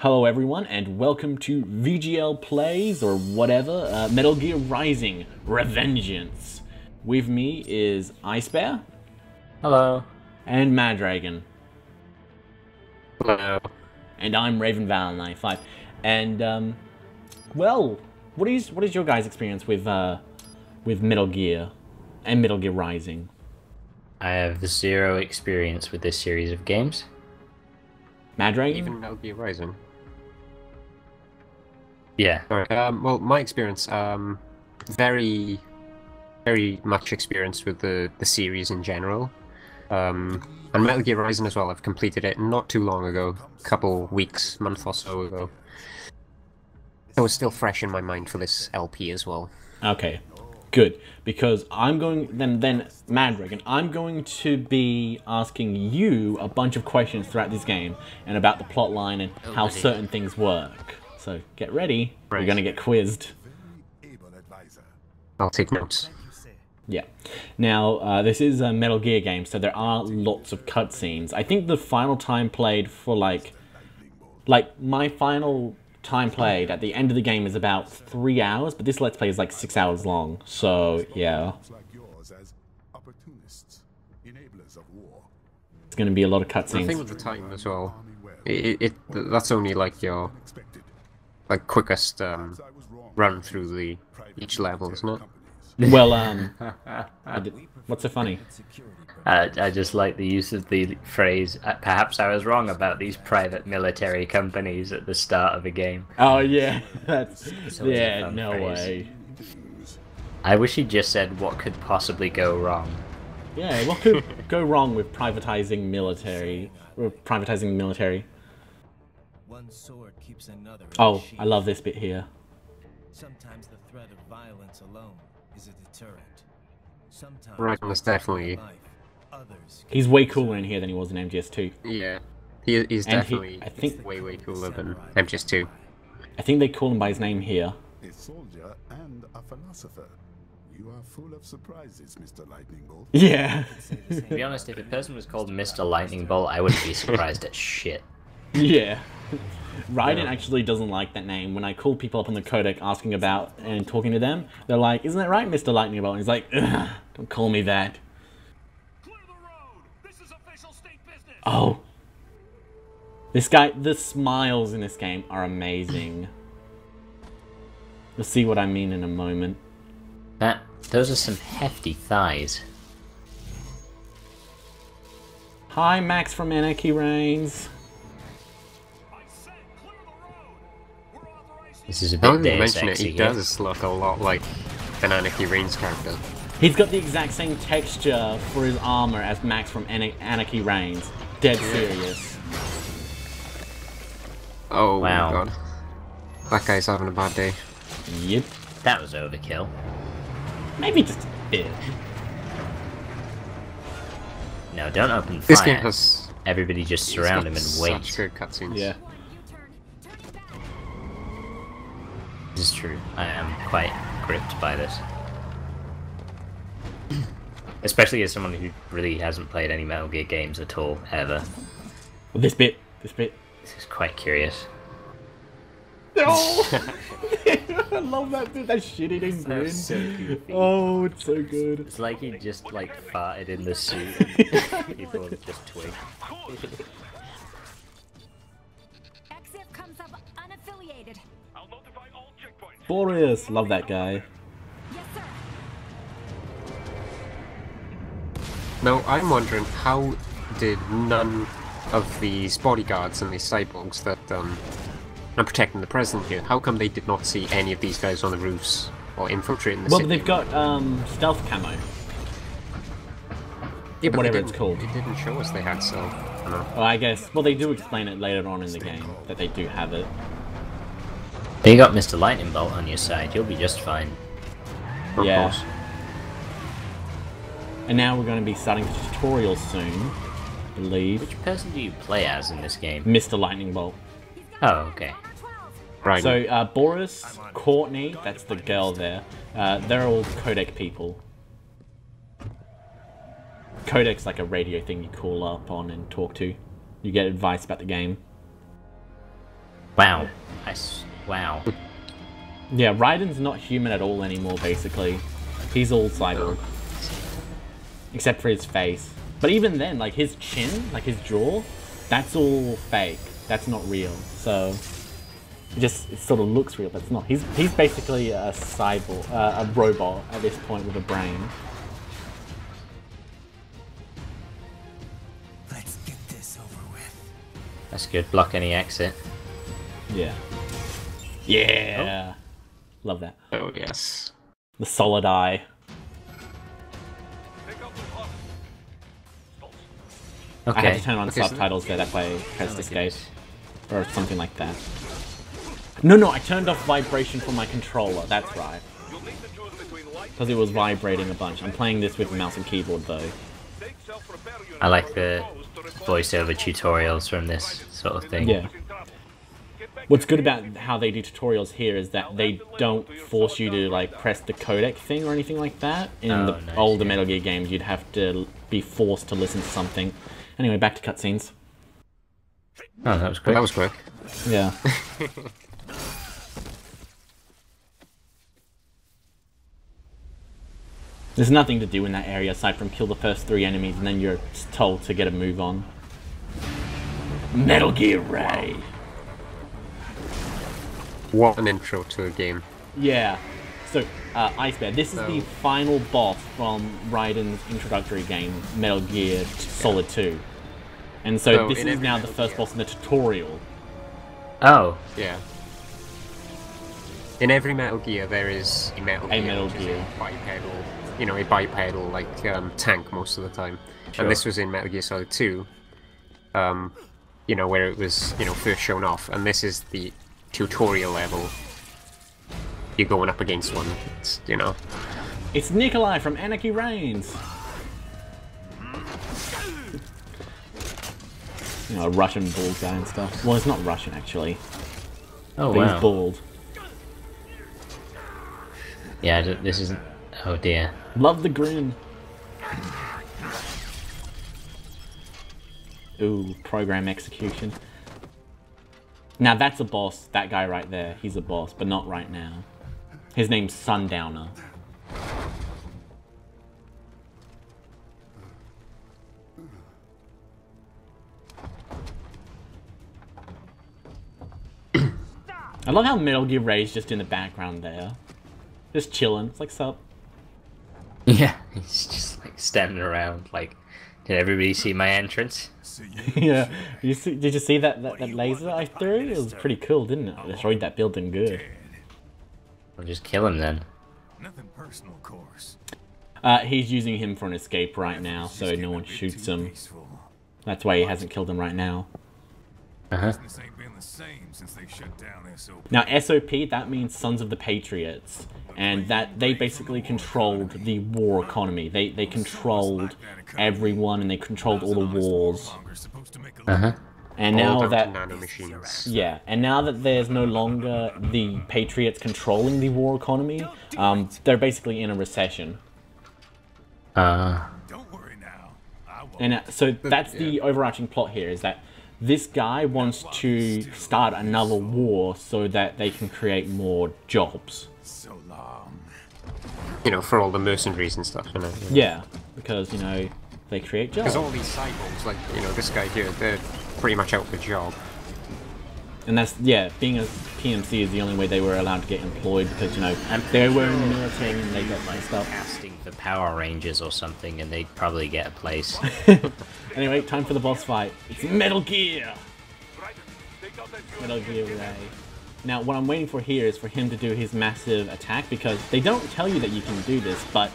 Hello everyone and welcome to VGL Plays or whatever, Metal Gear Rising Revengeance. With me is Ice Bear. Hello. And Madragon. Hello. And I'm Revengeance95. And well, what is your guys' experience with Metal Gear and Metal Gear Rising? I have zero experience with this series of games. Madragon? Even Metal Gear Rising. Yeah. Sorry. Well, my experience, very much experienced with the series in general. And Metal Gear Rising as well. I've completed it not too long ago, a couple weeks, month or so ago. It was still fresh in my mind for this LP as well. Okay, good. Because I'm going then Madragon, I'm going to be asking you a bunch of questions throughout this game and about the plot line and how certain things work. So get ready. Right. You're going to get quizzed. I'll take notes. Yeah. Now, this is a Metal Gear game, so there are lots of cutscenes. I think the final time played for like my final time played at the end of the game is about 3 hours, but this Let's Play is like 6 hours long. So, yeah. It's going to be a lot of cutscenes. I think with the time as well, that's only like your quickest run through each level, isn't it? Well, what's so funny? I just like the use of the phrase, perhaps I was wrong about these private military companies at the start of a game. Oh, yeah. That's... Yeah, no way. I wish he just said what could possibly go wrong. Yeah, what could go wrong with privatizing military? One sword keeps another. Oh, I love this bit here. Sometimes the threat of violence alone is a deterrent. Sometimes Ragnar definitely. He's way cooler in here than he was in MGS2. Yeah, he's And definitely I think way cooler than MGS2. I think they call him by his name here. A soldier and a philosopher. You are full of surprises, Mr. Lightning Bolt. Yeah. To be honest, if a person was called Mr. Lightning Bolt, I wouldn't be surprised at shit. Yeah. Raiden actually doesn't like that name. When I call people up on the codec asking about and talking to them, they're like, "Isn't that right, Mr. Lightning Bolt?" And he's like, "Ugh, don't call me that." Clear the road. This is official state business. Oh. This guy, the smiles in this game are amazing. You'll see what I mean in a moment. Those are some hefty thighs. Hi, Max from Anarchy Reigns. This is a Now bit that you Deus mention it, Ex he here. does look a lot like an Anarchy Reigns character. He's got the exact same texture for his armor as Max from Anarchy Reigns. Dead serious. Oh Wow. my god. That guy's having a bad day. Yep. That was overkill. Maybe just a bit. No, don't open fire. This game has... Everybody just surround him and Such wait. good cutscenes. Yeah. This is true. I am quite gripped by this. Especially as someone who really hasn't played any Metal Gear games at all, ever. Well, this bit. This is quite curious. Oh! I love that bit, that shit-eating grin. That's so goofy. Oh, it's so good. It's like he just like farted in the suit and people would just twig. Exif comes up unaffiliated. I'll notify all checkpoints. Boreas, love that guy. Yes, sir. Now, I'm wondering, how did none of these bodyguards and these cyborgs that are protecting the president here, how come they did not see any of these guys on the roofs or infiltrating the Well, city? they've got stealth camo. Yeah, but whatever they it's didn't- called. It didn't show us they had stealth. I know. Oh, I guess. Well, they do explain it later on in the game that they do have it. You got Mr. Lightning Bolt on your side, you'll be just fine. Of Yeah. course. And now we're going to be starting the tutorial soon, I believe. Which person do you play as in this game? Mr. Lightning Bolt. Oh, okay. Right. So, Boris, Courtney, that's the girl there, they're all codec people. Codec's like a radio thing you call up on and talk to. You get advice about the game. Wow. Wow. Yeah, Raiden's not human at all anymore, basically. He's all cyborg. Except for his face. But even then, like his chin, like his jaw, that's all fake. That's not real. So it sort of looks real, but it's not. He's basically a cyborg, a robot at this point with a brain. Let's get this over with. That's good. Block any exit. Yeah. Yeah. Love that. Oh yes. The solid eye. Okay. I had to turn on Okay, so subtitles there, that way I pressed escape. Or something like that. No, I turned off vibration from my controller, that's right. Because it was vibrating a bunch. I'm playing this with mouse and keyboard though. I like the voiceover tutorials from this sort of thing. Yeah. What's good about how they do tutorials here is that they don't force you to like press the codec thing or anything like that. In the nice, older yeah. Metal Gear games, you'd have to be forced to listen to something. Anyway, back to cutscenes. Oh, that was quick. That was quick. Yeah. There's nothing to do in that area aside from kill the first 3 enemies and then you're told to get a move on. Metal Gear Ray! What an intro to a game. Yeah. So, Ice Bear, this is the final boss from Raiden's introductory game, Metal Gear Solid 2. And so this is now the first boss in the tutorial. Oh. Yeah. In every Metal Gear, there is a Metal Gear, which is Gear. a bipedal, you know, a bipedal like tank most of the time. Sure. And this was in Metal Gear Solid 2, you know, where it was, you know, first shown off. And this is the tutorial level. You're going up against one, it's, you know. It's Nikolai from Anarchy Reigns! You know, a Russian bald guy and stuff. Well, it's not Russian actually. Oh, But wow. he's bald. Yeah, this isn't... Oh, dear. Love the grin. Ooh, program execution. Now that's a boss, that guy right there. He's a boss, but not right now. His name's Sundowner. I love how Metal Gear Ray's just in the background there. Just chilling. It's like, sup? Yeah, he's just like standing around like, did everybody see my entrance? Yeah. Did you see that laser I threw? It was pretty cool, didn't it? I destroyed that building good. I'll just kill him then. Nothing personal, of course. He's using him for an escape right now, so no one shoots him. That's why he hasn't killed him right now. Uh-huh. This ain't been the same since they shut down SOP. Now, SOP, that means Sons of the Patriots. And that they basically controlled the war economy. They controlled everyone and they controlled all the wars. Uh-huh. And All now down to that... nanomachines. Yeah, and now that there's no longer the Patriots controlling the war economy, they're basically in a recession. Don't worry now. I won't. And so that's the overarching plot here, is that this guy wants to start another war so that they can create more jobs. So long. You know, for all the mercenaries and stuff, you know. Yeah, because, you know, they create jobs. Because all these cyborgs, like, you know, this guy here, they're pretty much out for a job. And that's, yeah, being a PMC is the only way they were allowed to get employed because, you know, they were in the military and they got messed up. Casting for Power Rangers or something and they'd probably get a place. Anyway, time for the boss fight. It's Metal Gear! Metal Gear Ray. Now, what I'm waiting for here is for him to do his massive attack because they don't tell you that you can do this, but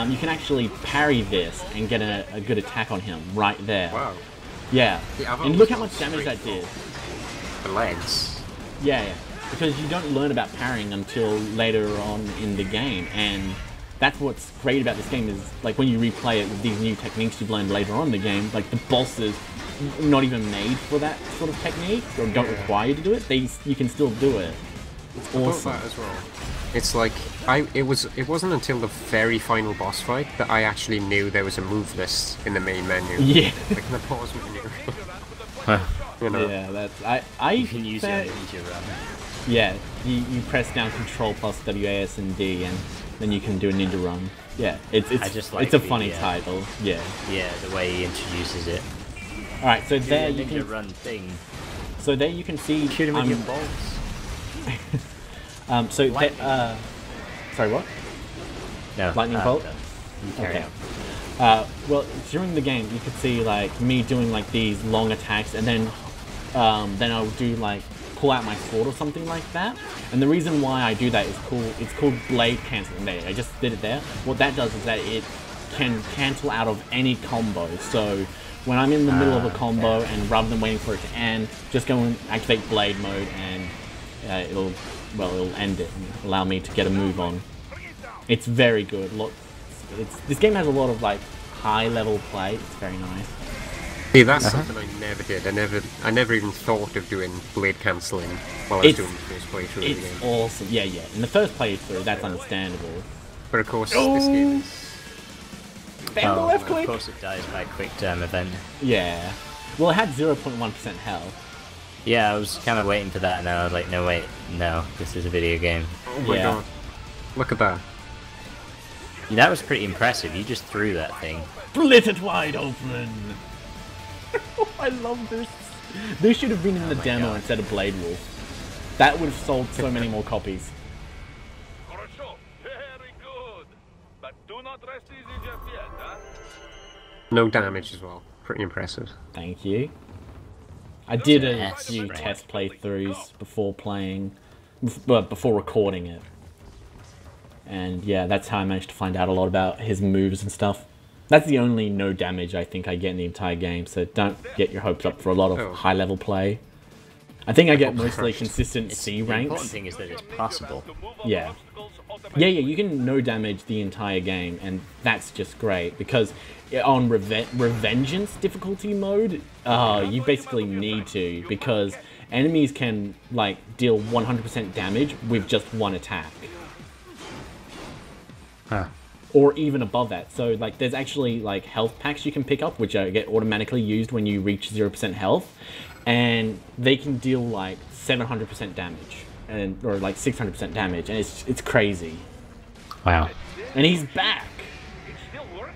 you can actually parry this and get a good attack on him right there. Wow. Yeah. Yeah, I've And look how always much gone damage that straight did. The legs. Yeah, because you don't learn about parrying until later on in the game, and that's what's great about this game is, like, when you replay it with these new techniques you've learned later on in the game, like, the bosses not even made for that sort of technique, or don't require you to do it, you can still do it. It's awesome. That as well. It's like, it wasn't until the very final boss fight that I actually knew there was a move list in the main menu. Yeah. Like in the pause menu. You know. Yeah, that's I You can use your fair- ninja run. Yeah, you press down Control plus WAS and D, and then you can do a ninja run. Yeah, it's I just like it's a the, funny title. Yeah. Yeah, the way he introduces it. All right, so there The you ninja can run thing. so there you can see. Shoot him with I'm- your bolts. So Lightning. sorry, what? No. Lightning bolt? no. You carry Okay. on. Well, during the game, you could see like me doing like these long attacks, and then I would do like pull out my sword or something like that. And the reason why I do that is it's called blade canceling. There, I just did it there. What that does is that it can cancel out of any combo. So when I'm in the middle of a combo, and rather than waiting for it to end, just go and activate blade mode, and it'll end it and allow me to get a move on. It's very good. This game has a lot of like high level play. It's very nice. See, that's something I never did. I never even thought of doing blade cancelling while I was doing the first playthrough of the It's game. awesome. Yeah. In the first playthrough, that's understandable. But of course, this game is... Bam the left Of click. course it dies by quick time event. Yeah. Well, it had 0.1% health. Yeah, I was kind of waiting for that, and I was like, no, wait, no, this is a video game. Oh my Yeah. god. Look at that. That was pretty impressive. You just threw that thing. Split it wide open. I love this. This should have been in the demo God. instead of Blade Wolf. That would have sold so many more copies. Хорошо. Very good. But do not rest easy just yet, huh? No damage as well. Pretty impressive. Thank you. I did a Yes, few right. test playthroughs before before recording it. And yeah, that's how I managed to find out a lot about his moves and stuff. That's the only no damage I think I get in the entire game, so don't get your hopes up for a lot of Oh. high level play. I think I get mostly Christ. consistent C The important ranks. thing is that it's possible. Yeah. Yeah, you can no damage the entire game, and that's just great, because on Revengeance difficulty mode, you basically need to, because enemies can like deal 100% damage with just one attack. Huh. Or even above that. So like there's actually like health packs you can pick up, which get automatically used when you reach 0% health, and they can deal like 700% damage, or like 600% damage, and it's crazy. Wow. And he's back. It still works.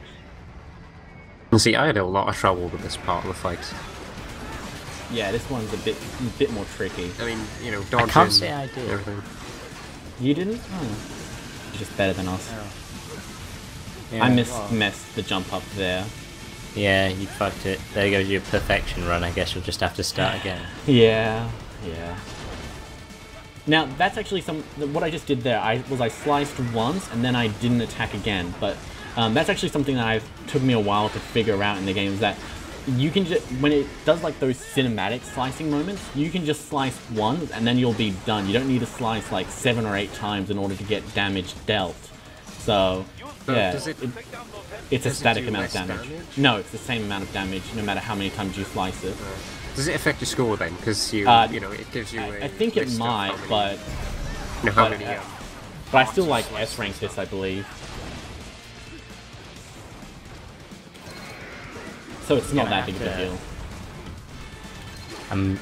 And see, I had a lot of trouble with this part of the fight. Yeah, this one's a bit more tricky. I mean, you know, dodging, can't say I did. everything. You didn't? Oh. You're just better than us. Yeah, I well, messed the jump up there. Yeah, you fucked it. There goes your perfection run. I guess you'll just have to start again. Yeah. Now that's actually what I just did there. I sliced once and then I didn't attack again. But that's actually something that took me a while to figure out in the game. Is that you can just, when it does like those cinematic slicing moments, you can just slice once and then you'll be done. You don't need to slice like 7 or 8 times in order to get damage dealt. So yeah, does it- it's a does it static do amount of less damage. damage? No, it's the same amount of damage no matter how many times you slice it. Does it affect your score then? Because you know, it gives you I think it list of might, how many, but you know, how but, many. but I still like S rank this, I believe. So it's not Gonna that big of have a to- deal.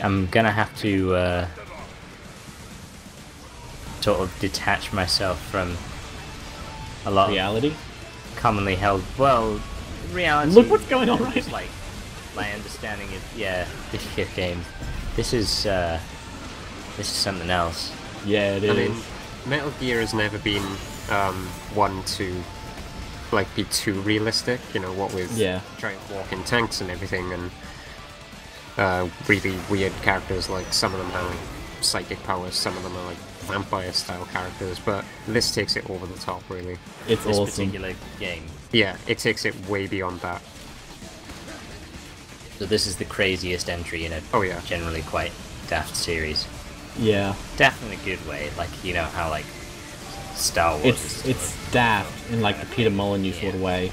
I'm gonna have to sort of detach myself from a lot of Reality. commonly held. Well, reality. Look what's going on right is now. like my understanding of this shit game. This is something else. Yeah, it I is. mean, Metal Gear has never been one to like be too realistic. You know, what with giant walking tanks and everything, and really weird characters. Like some of them have like, psychic powers, some of them are like vampire-style characters. But this takes it over the top, really. It's This awesome. particular game. Yeah, it takes it way beyond that. So this is the craziest entry in a Oh yeah. generally quite daft series. Yeah, Daft in a good way, like you know how like Star Wars. it's daft in like the Peter Molyneux sort of way.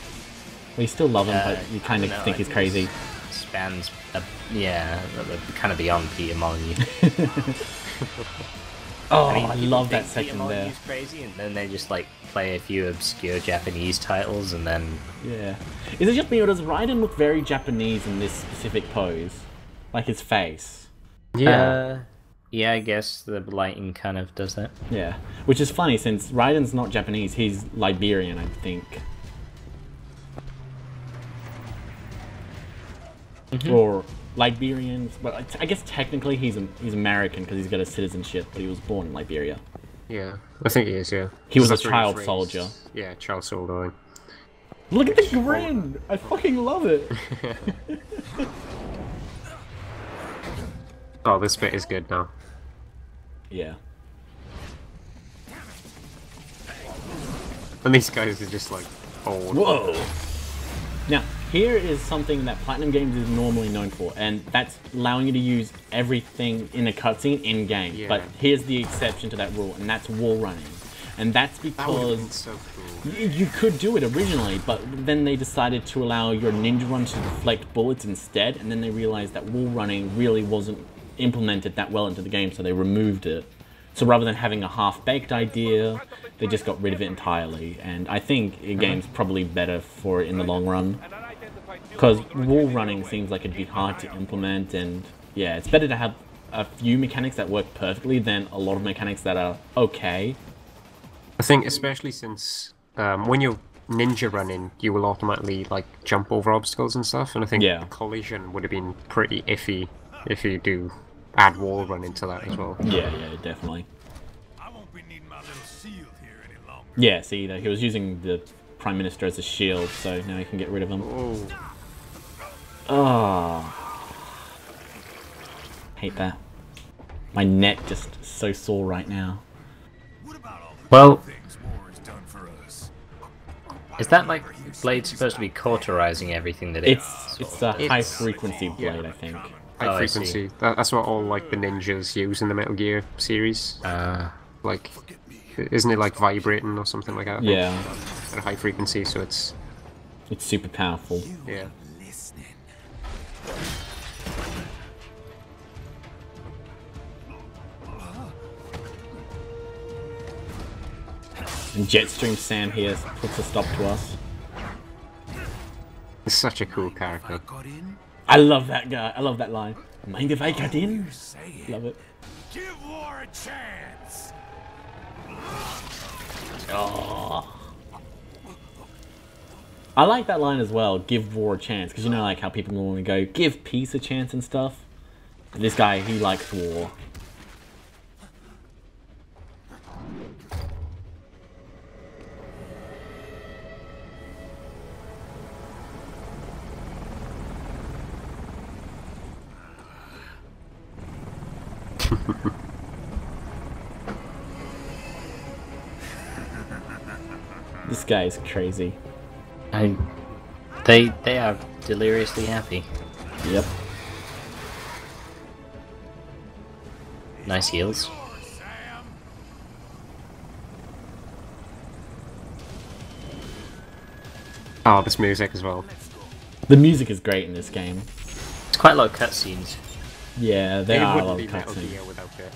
Well, you still love him, but you kind of think he's crazy. Spans, kind of beyond Peter Molyneux. Oh, I mean, I people love that think Peter section there. Molyneux's crazy, and then they just like play a few obscure Japanese titles, and then Yeah. Is it just me, or does Raiden look very Japanese in this specific pose? like his face. Yeah, I guess the lighting kind of does that. Yeah, which is funny since Raiden's not Japanese, he's Liberian, I think. Or Liberian, but I guess technically he's American because he's got a citizenship, but he was born in Liberia. Yeah, I think he is, yeah. He was a That's where child raised. soldier. Yeah, child soldier. Look at the grin! I fucking love it! Oh, this bit is good now. Yeah. And these guys are just like old. Whoa! Now, here is something that Platinum Games is normally known for, and that's allowing you to use everything in a cutscene in-game. Yeah. But here's the exception to that rule, and that's wall running. And that's That would have been because so cool. you could do it originally, but then they decided to allow your ninja run to deflect bullets instead, and then they realized that wall running really wasn't implemented that well into the game, so they removed it. So rather than having a half-baked idea, they just got rid of it entirely, and I think the game's probably better for it in the long run. Because wall running seems like it'd be hard to implement, and yeah, it's better to have a few mechanics that work perfectly than a lot of mechanics that are okay. I think especially since when you're ninja running, you will automatically like jump over obstacles and stuff, and I think collision would have been pretty iffy if you do add wall running to that as well. Yeah, definitely. I won't be needing my little shield here any longer. Yeah, see, he was using the Prime Minister as a shield, so now he can get rid of him. Oh. Hate that. My neck just so sore right now. What about all the Well, things war has done for us? is that like Blade supposed to be cauterizing everything that It's a high frequency blade, I think. High I see. frequency. That's what all like the ninjas use in the Metal Gear series. Like, isn't it like vibrating or something like that? I think? Yeah, At a high frequency, so it's it's super powerful. yeah. And Jetstream Sam here puts a stop to us. It's such a cool character. Got in? I love that guy. I love that line. Mind if I cut in? Say it. Love it. Give war a chance. Oh. I like that line as well. Give war a chance, because you know, like how people normally go, give peace a chance and stuff. But this guy, he likes war. This guy is crazy. They are deliriously happy. Yep. Nice heals. Oh, this music as well. The music is great in this game. It's quite a lot of cutscenes. Yeah, there It are a wouldn't lot be of Metal cutscenes. Gear without it.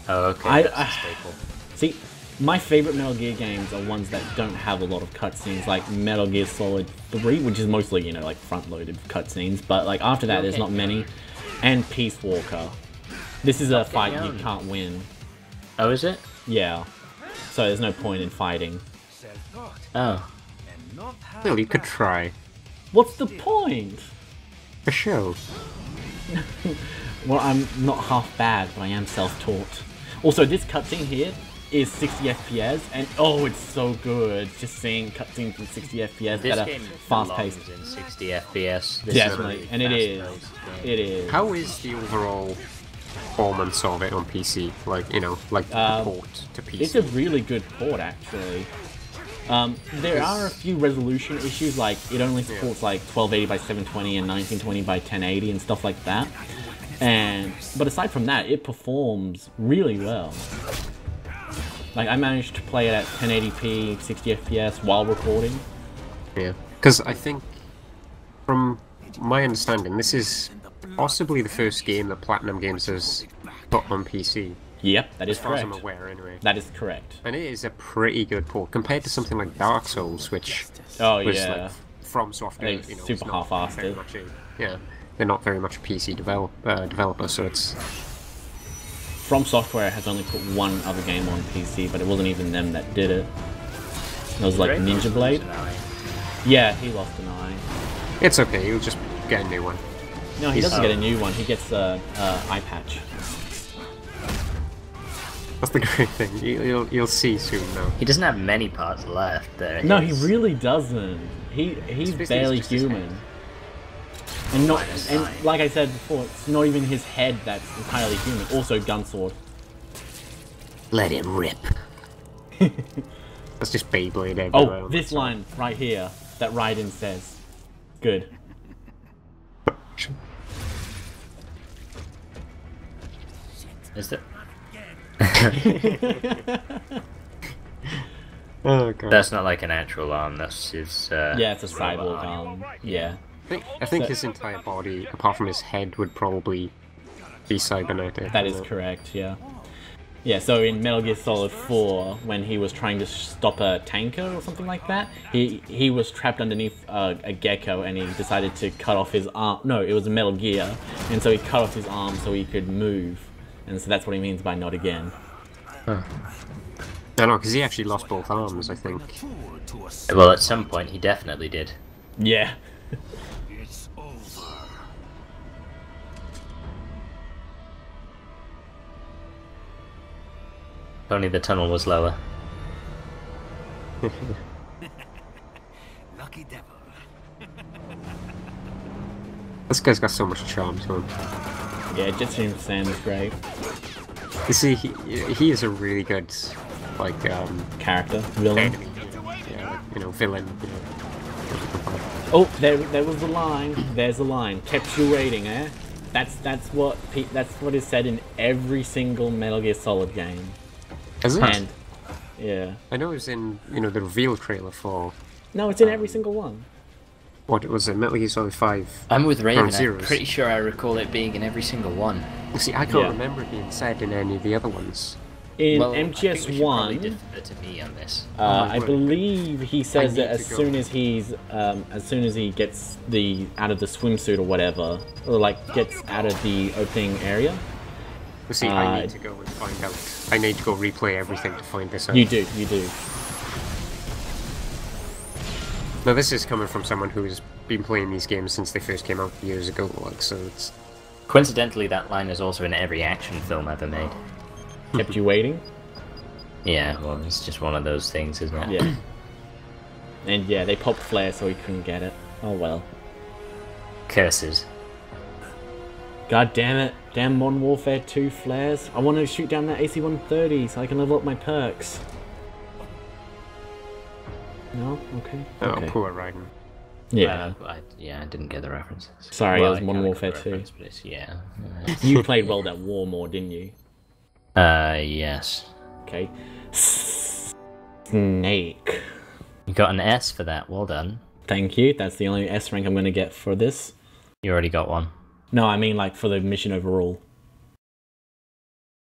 Oh, okay. I- That's a staple. See, my favorite Metal Gear games are ones that don't have a lot of cutscenes, like Metal Gear Solid 3, which is mostly, you know, like front-loaded cutscenes, but like after that there's not many, and Peace Walker. This is a fight you can't win. Oh, is it? Yeah. So there's no point in fighting. Oh. Still, you could try. What's the point? A show. Well, I'm not half bad, but I am self-taught. Also, this cutscene here is 60 FPS, and oh, it's so good. Just seeing cutscenes in 60 FPS This that are game fast-paced. belongs in 60 FPS. This Definitely, is a and it is. fast-paced game. It is. How is the overall performance of it on PC? Like, you know, like the port to PC. It's a really good port, actually. There are a few resolution issues, like it only supports like 1280 by 720 and 1920 by 1080 and stuff like that. But aside from that, it performs really well. Like I managed to play it at 1080p, 60 FPS while recording. Yeah, because I think, from my understanding, this is possibly the first game that Platinum Games has put on PC. Yep, that is As far as correct. I'm aware, anyway. That is correct. And it is a pretty good port compared to something like Dark Souls, which Oh was yeah. like from software, I think you know, super it's not half-assed very it. much a- yeah, they're not very much a PC developer, so it's... From Software has only put one other game on PC, but it wasn't even them that did it. It was like Ninja Blade. Yeah, he lost an eye. It's okay, he'll just get a new one. No, he doesn't get a new one. He gets a eye patch. That's the great thing. You'll see soon, though. He doesn't have many parts left. There. No, he really doesn't. He's barely human. And not, and like I said before, it's not even his head that's entirely human. Also, Gunsword. Let it rip. That's just Beyblade everywhere. Oh, this line right here that Raiden says. Good. Is it? Oh god. That's not like an actual arm. That's his. Yeah, it's a cyborg arm. Yeah. I think his entire body, apart from his head, would probably be cybernetic. That is correct. Yeah. Yeah. So in Metal Gear Solid 4, when he was trying to stop a tanker or something like that, he was trapped underneath a gecko, and he decided to cut off his arm. No, it was a Metal Gear, and so he cut off his arm so he could move. And so that's what he means by not again. Huh. I know, because he actually lost both arms, I think. Well, at some point he definitely did. Yeah. It's over. If only the tunnel was lower. Lucky devil. This guy's got so much charm to him. Yeah, Jetstream Sam is great. You see, he is a really good, like, Character, villain. enemy. Yeah, you know, villain. You know. Oh, there was the line. There's the line. Kept you waiting, eh? That's what is said in every single Metal Gear Solid game. Is it? And yeah. I know it was in, you know, the reveal trailer for... No, it's in every single one. What was it? Metal Gear Solid 5? I'm with Raven. I'm Zeroes. pretty sure I recall it being in every single one. You see, I can't remember it being said in any of the other ones. In Well, I think we should probably MGS1, defer to me on this. I believe he says that need as to soon as he gets out of the swimsuit or whatever, or like gets out of the opening area. You see, I need to go and find out. I need to go replay everything to find this out. You do. Now, this is coming from someone who's been playing these games since they first came out years ago, like, so it's... Coincidentally, that line is also in every action film ever made. Kept you waiting. Yeah, well, it's just one of those things, isn't it? Yeah. And yeah, they popped Flare so he couldn't get it. Oh well. Curses. God damn it. Damn Modern Warfare 2 flares. I want to shoot down that AC-130 so I can level up my perks. No? Okay. Oh, Okay. poor Raiden. Yeah. I didn't get the references. Sorry, Well, it was I Modern got Warfare the 2. reference, but it's- yeah. You played World at War more, didn't you? Yes. Okay. Snake. You got an S for that. Well done. Thank you. That's the only S rank I'm going to get for this. You already got one. No, I mean like for the mission overall.